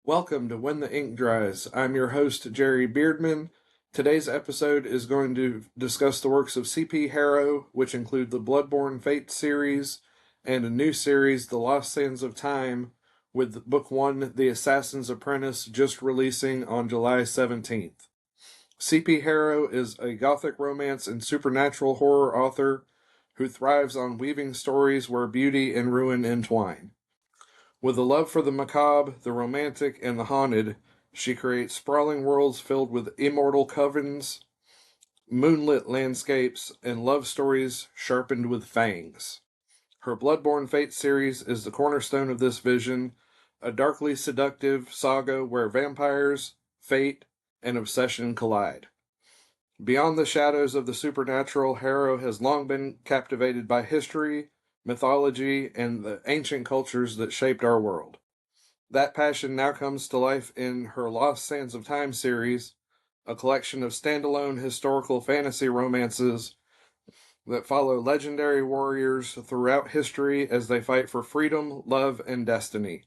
Welcome to When the Ink Dries. I'm your host, Jerry Beardman. Today's episode is going to discuss the works of CP Harrow, which include the Bloodborn Fates series and a new series, The Lost Sands of Time, with Book 1, The Assassin's Apprentice, just releasing on July 17th. CP Harrow is a gothic romance and supernatural horror author who thrives on weaving stories where beauty and ruin entwine. With a love for the macabre, the romantic, and the haunted, she creates sprawling worlds filled with immortal covens, moonlit landscapes, and love stories sharpened with fangs. Her Bloodborn Fates series is the cornerstone of this vision, a darkly seductive saga where vampires, fate, and obsession collide. Beyond the shadows of the supernatural, Harrow has long been captivated by history, mythology, and the ancient cultures that shaped our world. That passion now comes to life in her Lost Sands of Time series, a collection of standalone historical fantasy romances that follow legendary warriors throughout history as they fight for freedom, love, and destiny.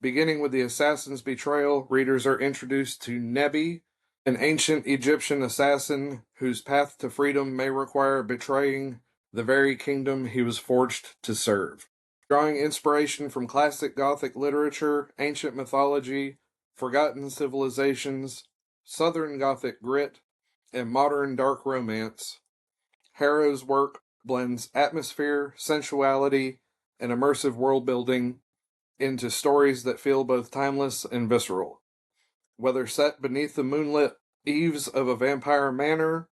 Beginning with the Assassin's Betrayal, readers are introduced to Nebi, an ancient Egyptian assassin whose path to freedom may require betraying the very kingdom he was forged to serve. Drawing inspiration from classic Gothic literature, ancient mythology, forgotten civilizations, Southern Gothic grit, and modern dark romance, Harrow's work blends atmosphere, sensuality, and immersive world building into stories that feel both timeless and visceral. Whether set beneath the moonlit eaves of a vampire manor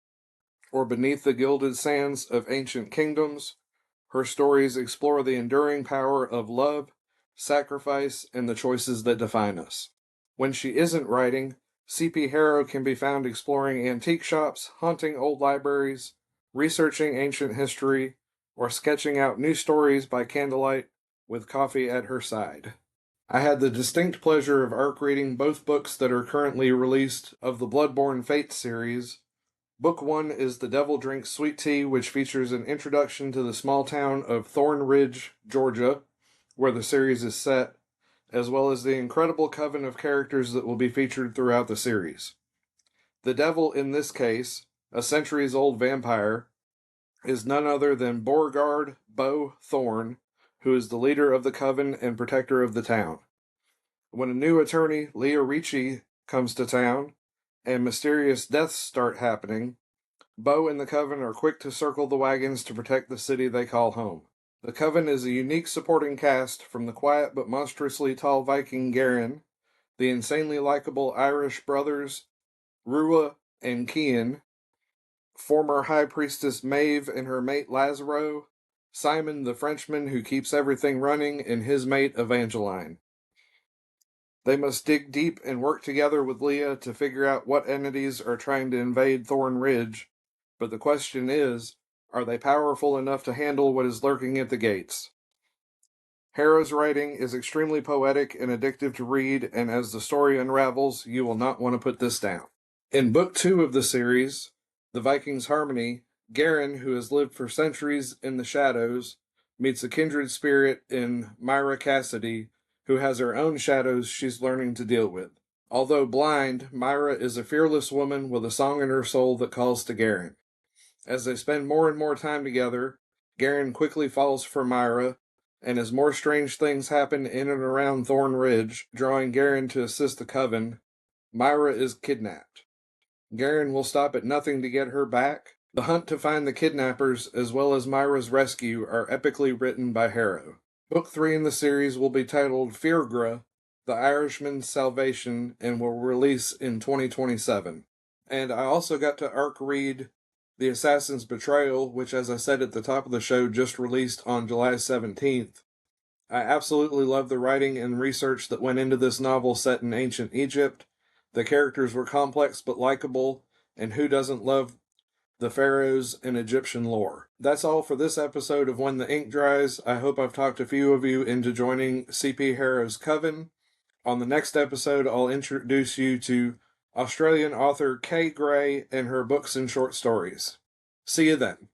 or beneath the gilded sands of ancient kingdoms, her stories explore the enduring power of love, sacrifice, and the choices that define us. When she isn't writing, C.P. Harrow can be found exploring antique shops, haunting old libraries, researching ancient history, or sketching out new stories by candlelight with coffee at her side. I had the distinct pleasure of arc reading both books that are currently released of the Bloodborn Fates series. Book 1 is The Devil Drinks Sweet Tea, which features an introduction to the small town of Thorn Ridge, Georgia, where the series is set, as well as the incredible coven of characters that will be featured throughout the series. The devil, in this case, a centuries-old vampire, is none other than Beauregard Beau Thorn, who is the leader of the coven and protector of the town. When a new attorney, Leah Ricci, comes to town, and mysterious deaths start happening, Beau and the Coven are quick to circle the wagons to protect the city they call home. The Coven is a unique supporting cast from the quiet but monstrously tall Viking Garen, the insanely likable Irish brothers Rua and Cian, former High Priestess Maeve and her mate Lazaro, Simon the Frenchman who keeps everything running, and his mate Evangeline. They must dig deep and work together with Leah to figure out what entities are trying to invade Thorn Ridge, but the question is, are they powerful enough to handle what is lurking at the gates? Harrow's writing is extremely poetic and addictive to read, and as the story unravels, you will not want to put this down. In Book 2 of the series, The Viking's Harmony, Garen, who has lived for centuries in the shadows, meets a kindred spirit in Myra Cassidy, who has her own shadows she's learning to deal with. Although blind, Myra is a fearless woman with a song in her soul that calls to Garen. As they spend more and more time together, Garen quickly falls for Myra, and as more strange things happen in and around Thorn Ridge, drawing Garen to assist the Coven, Myra is kidnapped. Garen will stop at nothing to get her back. The hunt to find the kidnappers, as well as Myra's rescue, are epically written by Harrow. Book 3 in the series will be titled Feargra, The Irishman's Salvation, and will release in 2027. And I also got to arc read The Assassin's Betrayal, which, as I said at the top of the show, just released on July 17th. I absolutely love the writing and research that went into this novel set in ancient Egypt. The characters were complex but likable, and who doesn't love the pharaohs and Egyptian lore? That's all for this episode of When the Ink Dries. I hope I've talked a few of you into joining C.P. Harrow's Coven. On the next episode, I'll introduce you to Australian author Kay Gray and her books and short stories. See you then.